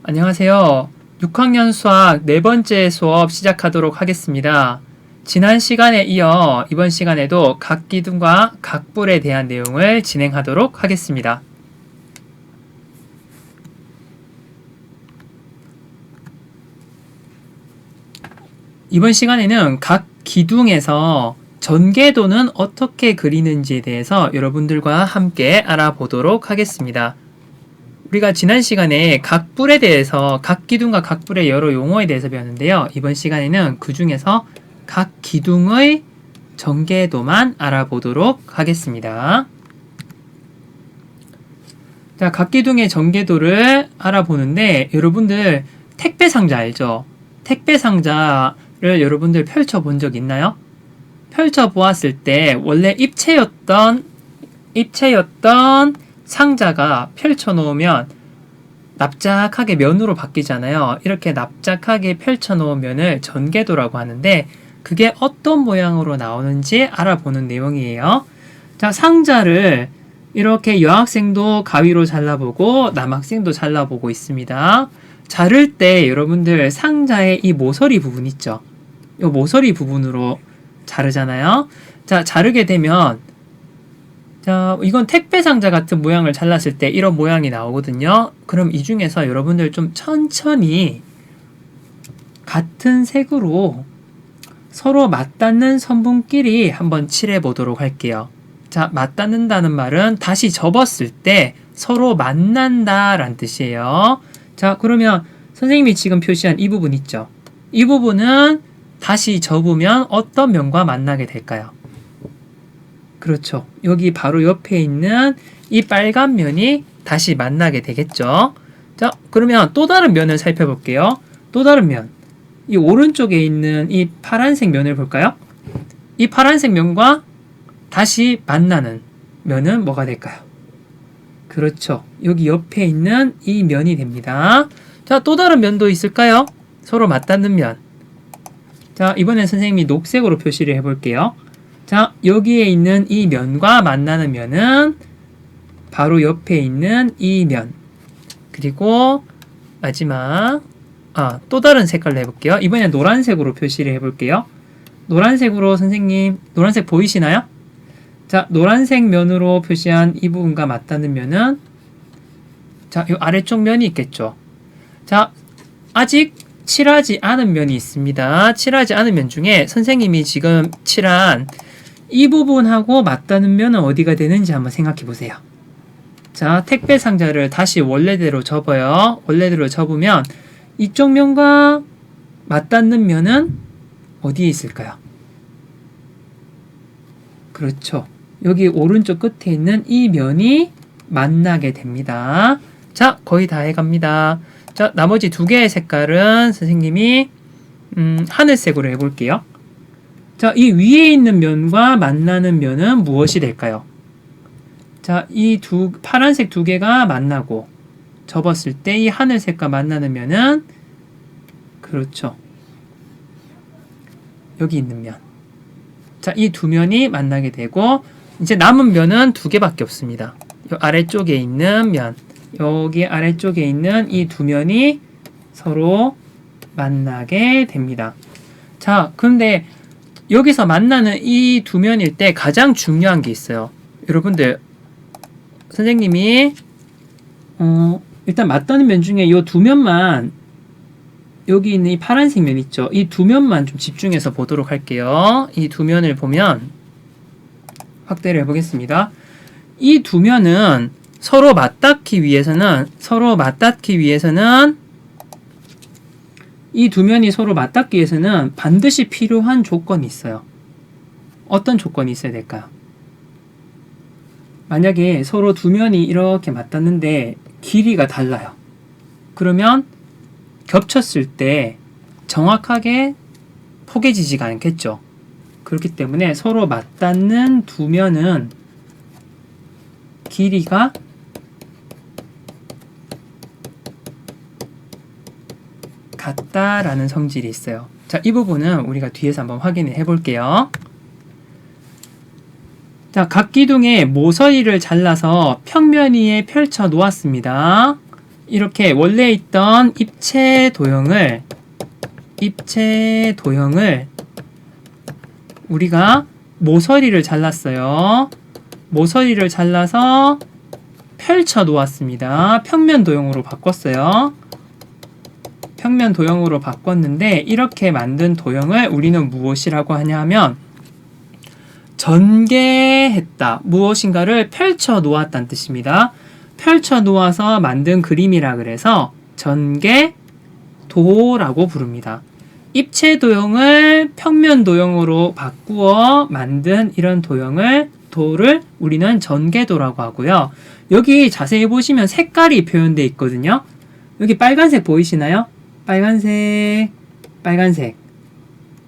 안녕하세요. 6학년 수학 네 번째 수업 시작하도록 하겠습니다. 지난 시간에 이어 이번 시간에도 각기둥과 각불에 대한 내용을 진행하도록 하겠습니다. 이번 시간에는 각 기둥에서 전개도는 어떻게 그리는지에 대해서 여러분들과 함께 알아보도록 하겠습니다. 우리가 지난 시간에 각불에 대해서 각 기둥과 각불의 여러 용어에 대해서 배웠는데요. 이번 시간에는 그 중에서 각 기둥의 전개도만 알아보도록 하겠습니다. 자, 각 기둥의 전개도를 알아보는데 여러분들 택배 상자 알죠? 택배 상자를 여러분들 펼쳐 본 적 있나요? 펼쳐 보았을 때 원래 입체였던 상자가 펼쳐 놓으면 납작하게 면으로 바뀌잖아요. 이렇게 납작하게 펼쳐 놓은 면을 전개도라고 하는데 그게 어떤 모양으로 나오는지 알아보는 내용이에요. 자, 상자를 이렇게 여학생도 가위로 잘라보고 남학생도 잘라보고 있습니다. 자를 때 여러분들 상자의 이 모서리 부분 있죠? 이 모서리 부분으로 자르잖아요. 자, 자르게 되면 자, 이건 택배 상자 같은 모양을 잘랐을 때 이런 모양이 나오거든요. 그럼 이 중에서 여러분들 좀 천천히 같은 색으로 서로 맞닿는 선분끼리 한번 칠해 보도록 할게요. 자, 맞닿는다는 말은 다시 접었을 때 서로 만난다 라는 뜻이에요. 자, 그러면 선생님이 지금 표시한 이 부분 있죠? 이 부분은 다시 접으면 어떤 면과 만나게 될까요? 그렇죠. 여기 바로 옆에 있는 이 빨간 면이 다시 만나게 되겠죠. 자, 그러면 또 다른 면을 살펴볼게요. 또 다른 면. 이 오른쪽에 있는 이 파란색 면을 볼까요? 이 파란색 면과 다시 만나는 면은 뭐가 될까요? 그렇죠. 여기 옆에 있는 이 면이 됩니다. 자, 또 다른 면도 있을까요? 서로 맞닿는 면. 자, 이번엔 선생님이 녹색으로 표시를 해볼게요. 자, 여기에 있는 이 면과 만나는 면은 바로 옆에 있는 이 면. 그리고 마지막 또 다른 색깔로 해볼게요. 이번엔 노란색으로 표시를 해볼게요. 노란색으로 선생님, 노란색 보이시나요? 자, 노란색 면으로 표시한 이 부분과 맞닿는 면은 자, 이 아래쪽 면이 있겠죠. 자, 아직 칠하지 않은 면이 있습니다. 칠하지 않은 면 중에 선생님이 지금 칠한 이 부분하고 맞닿는 면은 어디가 되는지 한번 생각해 보세요. 자, 택배 상자를 다시 원래대로 접어요. 원래대로 접으면 이쪽 면과 맞닿는 면은 어디에 있을까요? 그렇죠. 여기 오른쪽 끝에 있는 이 면이 만나게 됩니다. 자, 거의 다 해갑니다. 자, 나머지 두 개의 색깔은 선생님이 하늘색으로 해볼게요. 자, 이 위에 있는 면과 만나는 면은 무엇이 될까요? 자, 이 파란색 두 개가 만나고 접었을 때 이 하늘색과 만나는 면은 그렇죠. 여기 있는 면. 자, 이 두 면이 만나게 되고 이제 남은 면은 두 개밖에 없습니다. 이 아래쪽에 있는 면, 여기 아래쪽에 있는 이 두 면이 서로 만나게 됩니다. 자, 그런데 여기서 만나는 이 두 면일 때 가장 중요한 게 있어요. 여러분들, 선생님이 일단 맞닿는 면 중에 이 두 면만 여기 있는 이 파란색 면 있죠? 이 두 면만 좀 집중해서 보도록 할게요. 이 두 면을 보면 확대를 해보겠습니다. 이 두 면은 서로 맞닿기 위해서는 이 두 면이 서로 맞닿기 위해서는 반드시 필요한 조건이 있어요. 어떤 조건이 있어야 될까요? 만약에 서로 두 면이 이렇게 맞닿는데 길이가 달라요. 그러면 겹쳤을 때 정확하게 포개지지가 않겠죠. 그렇기 때문에 서로 맞닿는 두 면은 길이가 같다라는 성질이 있어요. 자, 이 부분은 우리가 뒤에서 한번 확인을 해볼게요. 자, 각 기둥의 모서리를 잘라서 평면 위에 펼쳐 놓았습니다. 이렇게 원래 있던 입체 도형을 우리가 모서리를 잘랐어요. 모서리를 잘라서 펼쳐 놓았습니다. 평면 도형으로 바꿨어요. 평면 도형으로 바꿨는데 이렇게 만든 도형을 우리는 무엇이라고 하냐면 전개했다. 무엇인가를 펼쳐 놓았다는 뜻입니다. 펼쳐 놓아서 만든 그림이라 그래서 전개도라고 부릅니다. 입체 도형을 평면 도형으로 바꾸어 만든 이런 도를 우리는 전개도라고 하고요. 여기 자세히 보시면 색깔이 표현되어 있거든요. 여기 빨간색 보이시나요? 빨간색.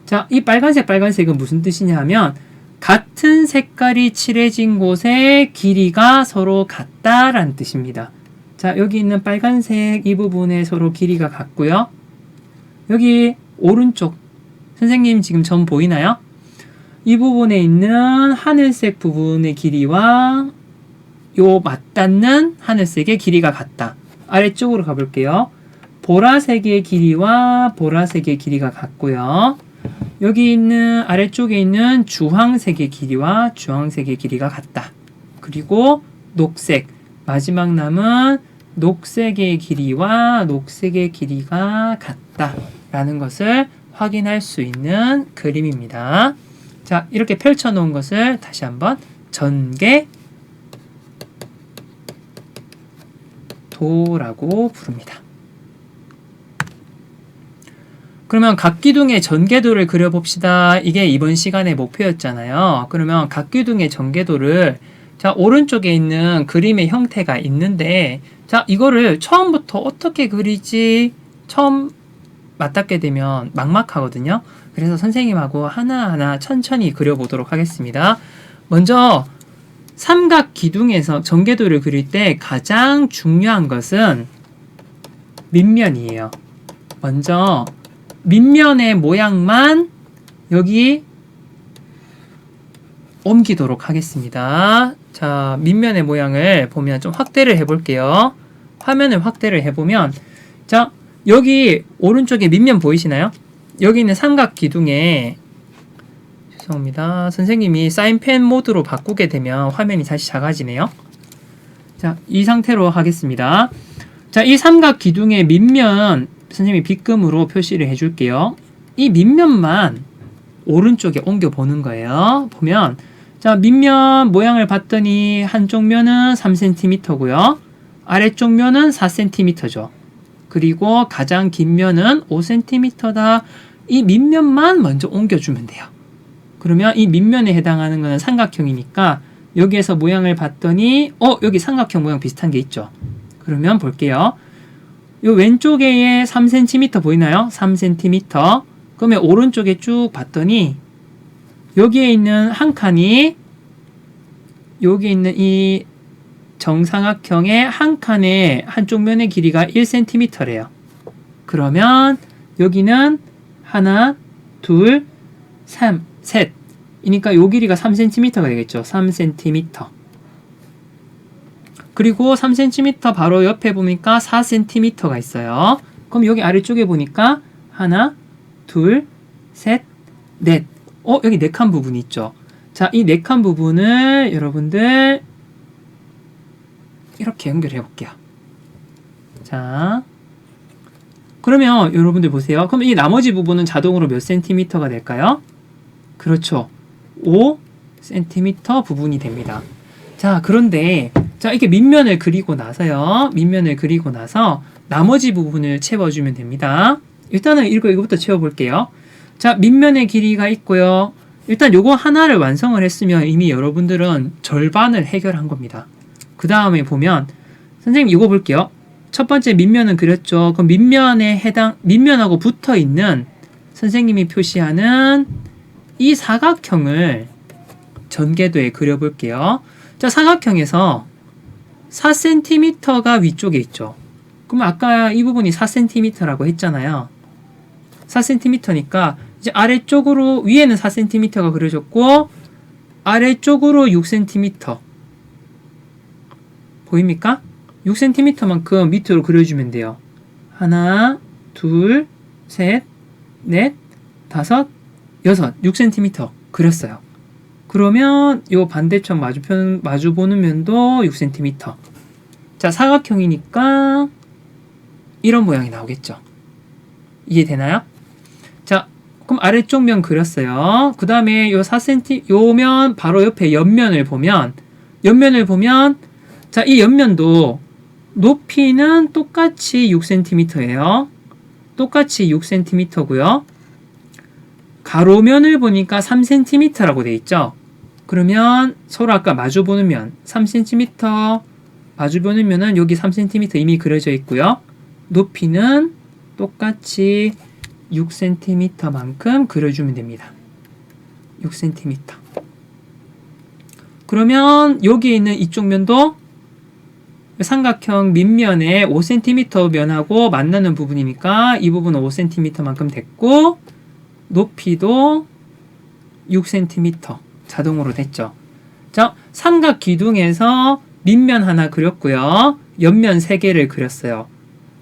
자, 이 빨간색은 무슨 뜻이냐 하면 같은 색깔이 칠해진 곳의 길이가 서로 같다라는 뜻입니다. 자, 여기 있는 빨간색 이 부분에 서로 길이가 같고요. 여기 오른쪽 선생님 지금 점 보이나요? 이 부분에 있는 하늘색 부분의 길이와 요 맞닿는 하늘색의 길이가 같다. 아래쪽으로 가볼게요. 보라색의 길이와 보라색의 길이가 같고요. 여기 있는 아래쪽에 있는 주황색의 길이와 주황색의 길이가 같다. 그리고 녹색, 마지막 남은 녹색의 길이와 녹색의 길이가 같다 라는 것을 확인할 수 있는 그림입니다. 자, 이렇게 펼쳐 놓은 것을 다시 한번 전개도라고 부릅니다. 그러면 각기둥의 전개도를 그려봅시다. 이게 이번 시간의 목표였잖아요. 그러면 각기둥의 전개도를 자, 오른쪽에 있는 그림의 형태가 있는데 자, 이거를 처음부터 어떻게 그리지? 처음 맞닿게 되면 막막하거든요. 그래서 선생님하고 하나하나 천천히 그려보도록 하겠습니다. 먼저 삼각 기둥에서 전개도를 그릴 때 가장 중요한 것은 밑면이에요. 먼저 밑면의 모양만 여기 옮기도록 하겠습니다. 자, 밑면의 모양을 보면 좀 확대를 해볼게요. 화면을 확대를 해보면 자, 여기 오른쪽에 밑면 보이시나요? 여기 있는 삼각 기둥에 죄송합니다. 선생님이 사인펜 모드로 바꾸게 되면 화면이 다시 작아지네요. 자, 이 상태로 하겠습니다. 자, 이 삼각 기둥의 밑면 선생님이 빗금으로 표시를 해줄게요. 이 밑면만 오른쪽에 옮겨 보는 거예요. 보면 자, 밑면 모양을 봤더니 한쪽 면은 3cm고요. 아래쪽 면은 4cm죠. 그리고 가장 긴 면은 5cm다. 이 밑면만 먼저 옮겨주면 돼요. 그러면 이 밑면에 해당하는 것은 삼각형이니까 여기에서 모양을 봤더니 여기 삼각형 모양 비슷한 게 있죠. 그러면 볼게요. 요 왼쪽에 3cm 보이나요? 3cm. 그러면 오른쪽에 쭉 봤더니 여기에 있는 한 칸이 여기 있는 이 정삼각형의 한 칸의 한쪽 면의 길이가 1cm래요. 그러면 여기는 하나, 둘, 셋. 이니까 요 길이가 3cm가 되겠죠. 3cm. 그리고 3cm 바로 옆에 보니까 4cm가 있어요. 그럼 여기 아래쪽에 보니까 하나, 둘, 셋, 넷. 여기 4칸 부분이 있죠. 자, 이 4칸 부분을 여러분들 이렇게 연결해 볼게요. 자, 그러면 여러분들 보세요. 그럼 이 나머지 부분은 자동으로 몇 cm가 될까요? 그렇죠. 5cm 부분이 됩니다. 자, 그런데 자, 이렇게 밑면을 그리고 나서요. 밑면을 그리고 나서 나머지 부분을 채워주면 됩니다. 일단은 이거부터 채워볼게요. 자, 밑면의 길이가 있고요. 일단 요거 하나를 완성을 했으면 이미 여러분들은 절반을 해결한 겁니다. 그 다음에 보면 선생님 이거 볼게요. 첫 번째 밑면은 그렸죠. 그럼 밑면하고 붙어 있는 선생님이 표시하는 이 사각형을 전개도에 그려볼게요. 자, 사각형에서 4cm가 위쪽에 있죠. 그럼 아까 이 부분이 4cm라고 했잖아요. 4cm니까 이제 아래쪽으로 위에는 4cm가 그려졌고 아래쪽으로 6cm 보입니까? 6cm만큼 밑으로 그려주면 돼요. 하나, 둘, 셋, 넷, 다섯, 여섯, 6cm 그렸어요. 그러면 요 반대쪽 마주 보는 면도 6cm. 자, 사각형이니까 이런 모양이 나오겠죠. 이해되나요? 자, 그럼 아래쪽 면 그렸어요. 그 다음에 요 4cm, 요 면 바로 옆에 옆면을 보면, 자, 이 옆면도 높이는 똑같이 6cm예요. 똑같이 6cm고요. 가로면을 보니까 3cm라고 돼 있죠. 그러면 서로 아까 마주보는 면 3cm, 마주보는 면은 여기 3cm 이미 그려져 있고요. 높이는 똑같이 6cm만큼 그려주면 됩니다. 6cm. 그러면 여기 있는 이쪽 면도 삼각형 밑면에 5cm 면하고 만나는 부분이니까 이 부분은 5cm만큼 됐고, 높이도 6cm 자동으로 됐죠. 자, 삼각 기둥에서 밑면 하나 그렸고요. 옆면 3개를 그렸어요.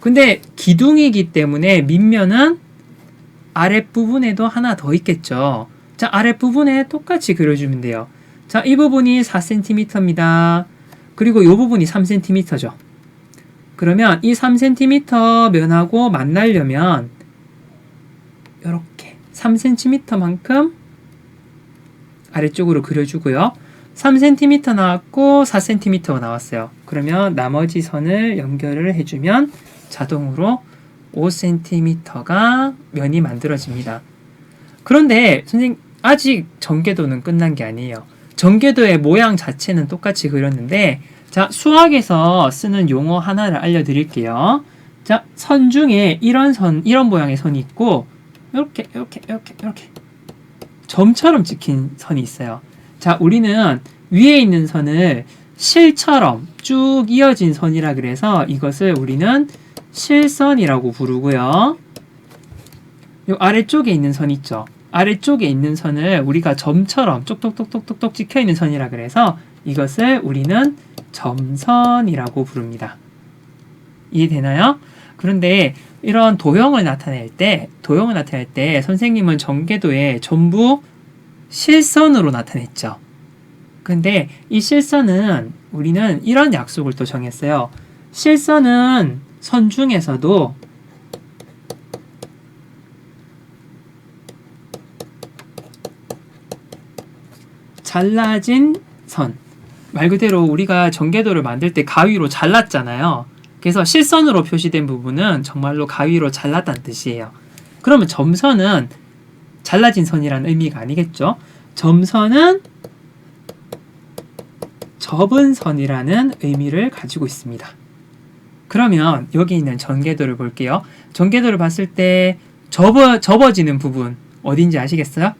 근데 기둥이기 때문에 밑면은 아랫부분에도 하나 더 있겠죠. 자, 아랫부분에 똑같이 그려주면 돼요. 자, 이 부분이 4cm입니다. 그리고 이 부분이 3cm죠. 그러면 이 3cm 면하고 만나려면 이렇게 3cm만큼 아래쪽으로 그려주고요. 3cm 나왔고 4cm가 나왔어요. 그러면 나머지 선을 연결을 해주면 자동으로 5cm가 면이 만들어집니다. 그런데 선생님, 아직 전개도는 끝난 게 아니에요. 전개도의 모양 자체는 똑같이 그렸는데, 자, 수학에서 쓰는 용어 하나를 알려드릴게요. 자, 선 중에 이런 모양의 선이 있고, 이렇게 점처럼 찍힌 선이 있어요. 자, 우리는 위에 있는 선을 실처럼 쭉 이어진 선이라 그래서 이것을 우리는 실선이라고 부르고요. 요 아래쪽에 있는 선 있죠. 아래쪽에 있는 선을 우리가 점처럼 똑똑똑똑똑 찍혀 있는 선이라 그래서 이것을 우리는 점선이라고 부릅니다. 이해되나요? 그런데 이런 도형을 나타낼 때 선생님은 전개도에 전부 실선으로 나타냈죠. 근데 이 실선은 우리는 이런 약속을 또 정했어요. 실선은 선 중에서도 잘라진 선. 말 그대로 우리가 전개도를 만들 때 가위로 잘랐잖아요. 그래서 실선으로 표시된 부분은 정말로 가위로 잘랐다는 뜻이에요. 그러면 점선은 잘라진 선이라는 의미가 아니겠죠? 점선은 접은 선이라는 의미를 가지고 있습니다. 그러면 여기 있는 전개도를 볼게요. 전개도를 봤을 때 접어지는 부분 어딘지 아시겠어요?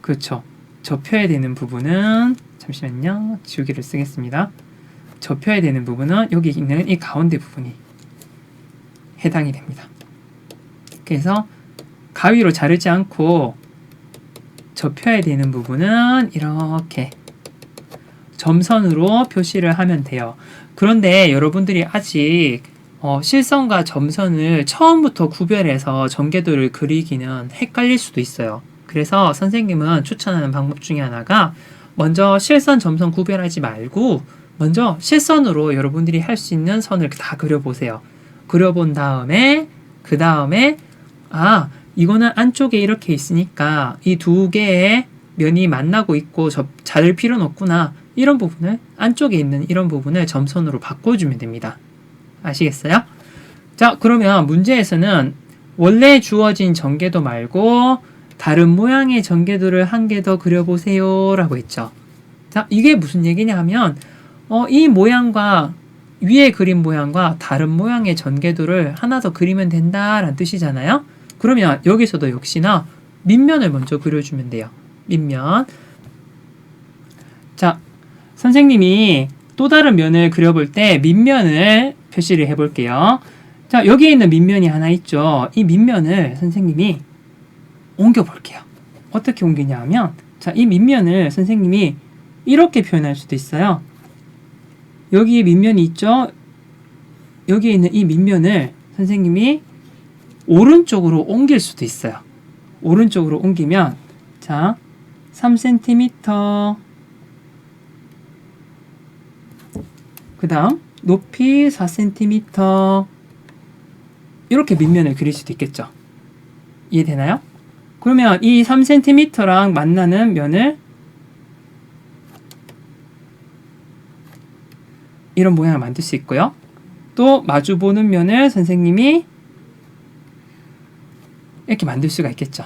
그렇죠. 접혀야 되는 부분은, 잠시만요, 지우개를 쓰겠습니다. 접혀야 되는 부분은 여기 있는 이 가운데 부분이 해당이 됩니다. 그래서 가위로 자르지 않고 접혀야 되는 부분은 이렇게 점선으로 표시를 하면 돼요. 그런데 여러분들이 아직 실선과 점선을 처음부터 구별해서 전개도를 그리기는 헷갈릴 수도 있어요. 그래서 선생님은 추천하는 방법 중에 하나가 먼저 실선, 점선 구별하지 말고 먼저 실선으로 여러분들이 할 수 있는 선을 다 그려보세요. 그려본 다음에 그 다음에 이거는 안쪽에 이렇게 있으니까 이 두 개의 면이 만나고 있고 자를 필요는 없구나. 이런 부분을, 안쪽에 있는 이런 부분을 점선으로 바꿔주면 됩니다. 아시겠어요? 자, 그러면 문제에서는 원래 주어진 전개도 말고 다른 모양의 전개도를 한 개 더 그려보세요 라고 했죠. 자, 이게 무슨 얘기냐 하면 이 모양과 위에 그린 모양과 다른 모양의 전개도를 하나 더 그리면 된다라는 뜻이잖아요. 그러면 여기서도 역시나 밑면을 먼저 그려주면 돼요. 밑면. 자, 선생님이 또 다른 면을 그려볼 때 밑면을 표시를 해볼게요. 자, 여기에 있는 밑면이 하나 있죠. 이 밑면을 선생님이 옮겨볼게요. 어떻게 옮기냐 하면, 자, 이 밑면을 선생님이 이렇게 표현할 수도 있어요. 여기 밑면이 있죠? 여기에 있는 이 밑면을 선생님이 오른쪽으로 옮길 수도 있어요. 오른쪽으로 옮기면 자 3cm 그 다음 높이 4cm 이렇게 밑면을 그릴 수도 있겠죠. 이해되나요? 그러면 이 3cm랑 만나는 면을 이런 모양을 만들 수 있고요. 또 마주보는 면을 선생님이 이렇게 만들 수가 있겠죠.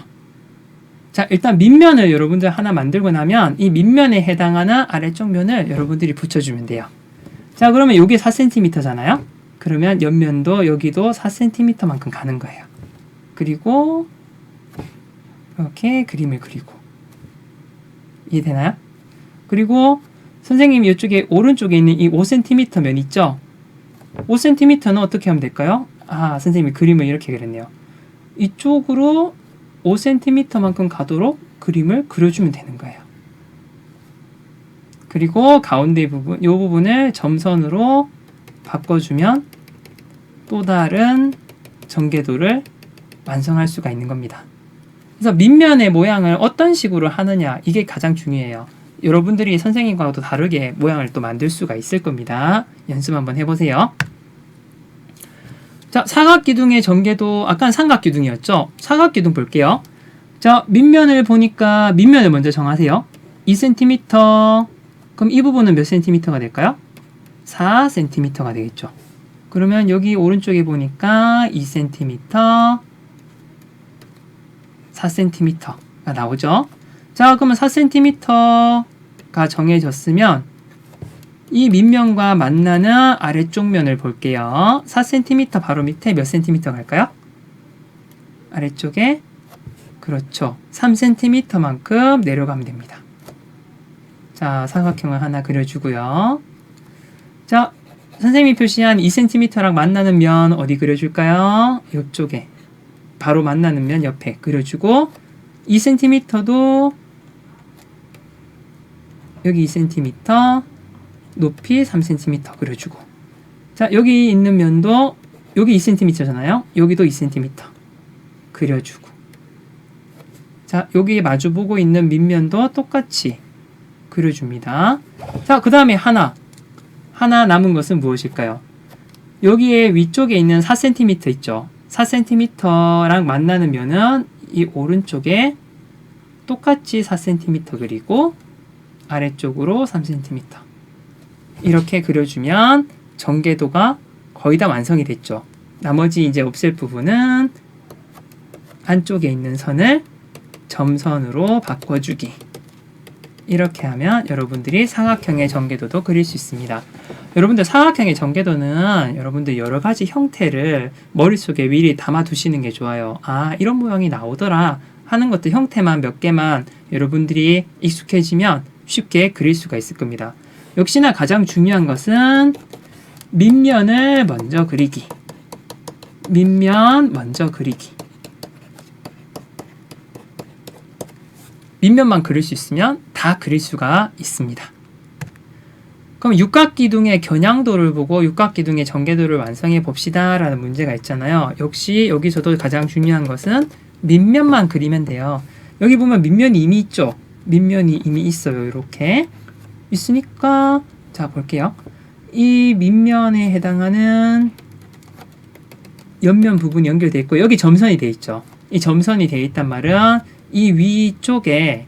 자, 일단 밑면을 여러분들 하나 만들고 나면 이 밑면에 해당하는 아래쪽 면을 여러분들이 붙여주면 돼요. 자, 그러면 여기 4cm잖아요. 그러면 옆면도 여기도 4cm만큼 가는 거예요. 그리고 이렇게 그림을 그리고 이해되나요? 그리고 선생님이 이쪽에 오른쪽에 있는 이 5cm 면 있죠? 5cm는 어떻게 하면 될까요? 아, 선생님이 그림을 이렇게 그렸네요. 이쪽으로 5cm만큼 가도록 그림을 그려주면 되는 거예요. 그리고 가운데 부분, 이 부분을 점선으로 바꿔주면 또 다른 전개도를 완성할 수가 있는 겁니다. 그래서 밑면의 모양을 어떤 식으로 하느냐, 이게 가장 중요해요. 여러분들이 선생님과도 다르게 모양을 또 만들 수가 있을 겁니다. 연습 한번 해보세요. 자, 사각기둥의 전개도 아까는 삼각기둥이었죠? 사각기둥 볼게요. 자, 밑면을 보니까 밑면을 먼저 정하세요. 2cm. 그럼 이 부분은 몇 cm가 될까요? 4cm가 되겠죠. 그러면 여기 오른쪽에 보니까 2cm, 4cm가 나오죠. 자, 그러면 4cm가 정해졌으면 이 밑면과 만나는 아래쪽 면을 볼게요. 4cm 바로 밑에 몇 cm 갈까요? 아래쪽에 그렇죠. 3cm만큼 내려가면 됩니다. 자, 사각형을 하나 그려주고요. 자, 선생님이 표시한 2cm랑 만나는 면 어디 그려줄까요? 이쪽에 바로 만나는 면 옆에 그려주고 2cm도 여기 2cm 높이 3cm 그려주고 자, 여기 있는 면도 여기 2cm잖아요. 여기도 2cm 그려주고 자, 여기 마주보고 있는 밑면도 똑같이 그려줍니다. 자, 그 다음에 하나 남은 것은 무엇일까요? 여기에 위쪽에 있는 4cm 있죠. 4cm랑 만나는 면은 이 오른쪽에 똑같이 4cm 그리고 아래쪽으로 3cm 이렇게 그려주면 전개도가 거의 다 완성이 됐죠. 나머지 이제 없앨 부분은 안쪽에 있는 선을 점선으로 바꿔주기. 이렇게 하면 여러분들이 사각형의 전개도도 그릴 수 있습니다. 여러분들 사각형의 전개도는 여러분들 여러 가지 형태를 머릿속에 미리 담아 두시는 게 좋아요. 아, 이런 모양이 나오더라 하는 것들 형태만 몇 개만 여러분들이 익숙해지면 쉽게 그릴 수가 있을 겁니다. 역시나 가장 중요한 것은 밑면을 먼저 그리기. 밑면 먼저 그리기. 밑면만 그릴 수 있으면 다 그릴 수가 있습니다. 그럼 육각기둥의 겨냥도를 보고 육각기둥의 전개도를 완성해 봅시다 라는 문제가 있잖아요. 역시 여기서도 가장 중요한 것은 밑면만 그리면 돼요. 여기 보면 밑면이 이미 있죠. 밑면이 이미 있어요. 이렇게 있으니까 자, 볼게요. 이 밑면에 해당하는 옆면 부분이 연결되어 있고 여기 점선이 되어 있죠. 이 점선이 되어 있단 말은 이 위쪽에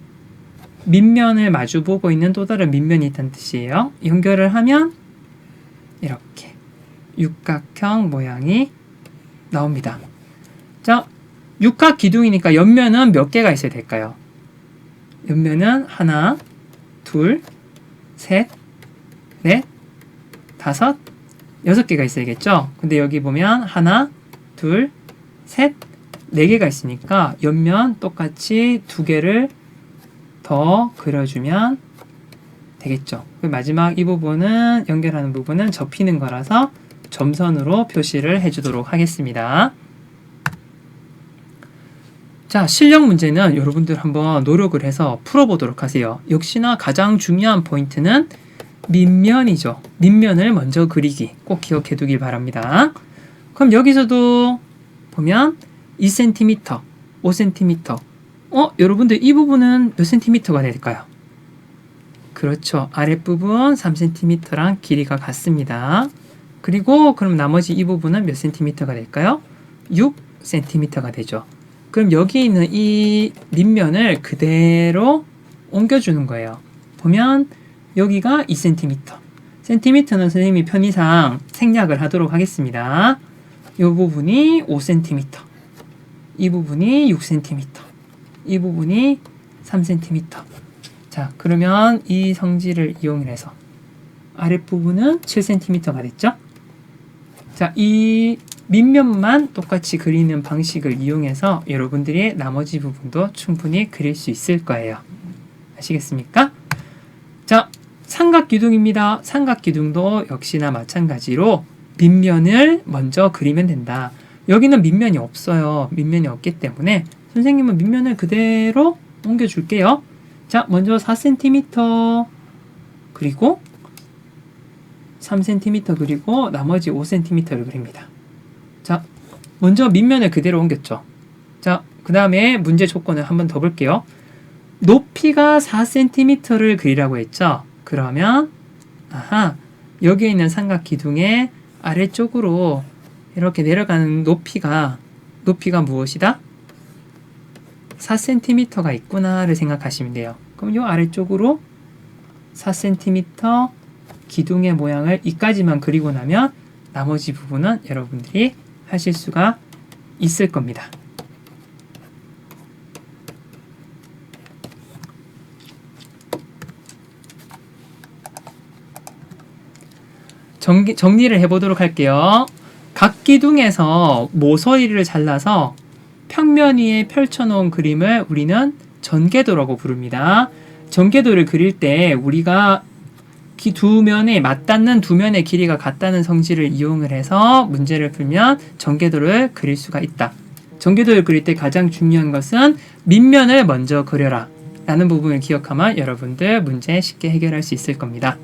밑면을 마주보고 있는 또 다른 밑면이 있다는 뜻이에요. 연결을 하면 이렇게 육각형 모양이 나옵니다. 자, 육각 기둥이니까 옆면은 몇 개가 있어야 될까요? 옆면은 하나, 둘, 셋, 넷, 다섯, 6개가 있어야겠죠? 근데 여기 보면 하나, 둘, 셋, 4개가 있으니까 옆면 똑같이 2개를 더 그려주면 되겠죠. 마지막 이 부분은 연결하는 부분은 접히는 거라서 점선으로 표시를 해주도록 하겠습니다. 자, 실력 문제는 여러분들 한번 노력을 해서 풀어보도록 하세요. 역시나 가장 중요한 포인트는 밑면이죠. 밑면을 먼저 그리기 꼭 기억해 두길 바랍니다. 그럼 여기서도 보면 2cm, 5cm. 여러분들 이 부분은 몇 cm가 될까요? 그렇죠. 아랫부분 3cm랑 길이가 같습니다. 그리고 그럼 나머지 이 부분은 몇 cm가 될까요? 6cm가 되죠. 그럼 여기 있는 이 밑면을 그대로 옮겨주는 거예요. 보면 여기가 2cm. cm는 선생님이 편의상 생략을 하도록 하겠습니다. 이 부분이 5cm. 이 부분이 6cm. 이 부분이 3cm. 자, 그러면 이 성질을 이용해서 아랫부분은 7cm가 됐죠? 자, 이 밑면만 똑같이 그리는 방식을 이용해서 여러분들이 나머지 부분도 충분히 그릴 수 있을 거예요. 아시겠습니까? 자, 삼각기둥입니다. 삼각기둥도 역시나 마찬가지로 밑면을 먼저 그리면 된다. 여기는 밑면이 없어요. 밑면이 없기 때문에 선생님은 밑면을 그대로 옮겨줄게요. 자, 먼저 4cm 그리고 3cm 그리고 나머지 5cm를 그립니다. 자, 먼저 밑면을 그대로 옮겼죠. 자, 그 다음에 문제 조건을 한번 더 볼게요. 높이가 4cm를 그리라고 했죠. 그러면 여기에 있는 삼각기둥의 아래쪽으로 이렇게 내려가는 높이가 무엇이다? 4cm가 있구나를 생각하시면 돼요. 그럼 이 아래쪽으로 4cm 기둥의 모양을 이까지만 그리고 나면 나머지 부분은 여러분들이 하실 수가 있을 겁니다. 정리를 해보도록 할게요. 각 기둥에서 모서리를 잘라서 평면 위에 펼쳐놓은 그림을 우리는 전개도라고 부릅니다. 전개도를 그릴 때 우리가 두 면에 맞닿는 두 면의 길이가 같다는 성질을 이용을 해서 문제를 풀면 전개도를 그릴 수가 있다. 전개도를 그릴 때 가장 중요한 것은 밑면을 먼저 그려라 라는 부분을 기억하면 여러분들 문제 쉽게 해결할 수 있을 겁니다.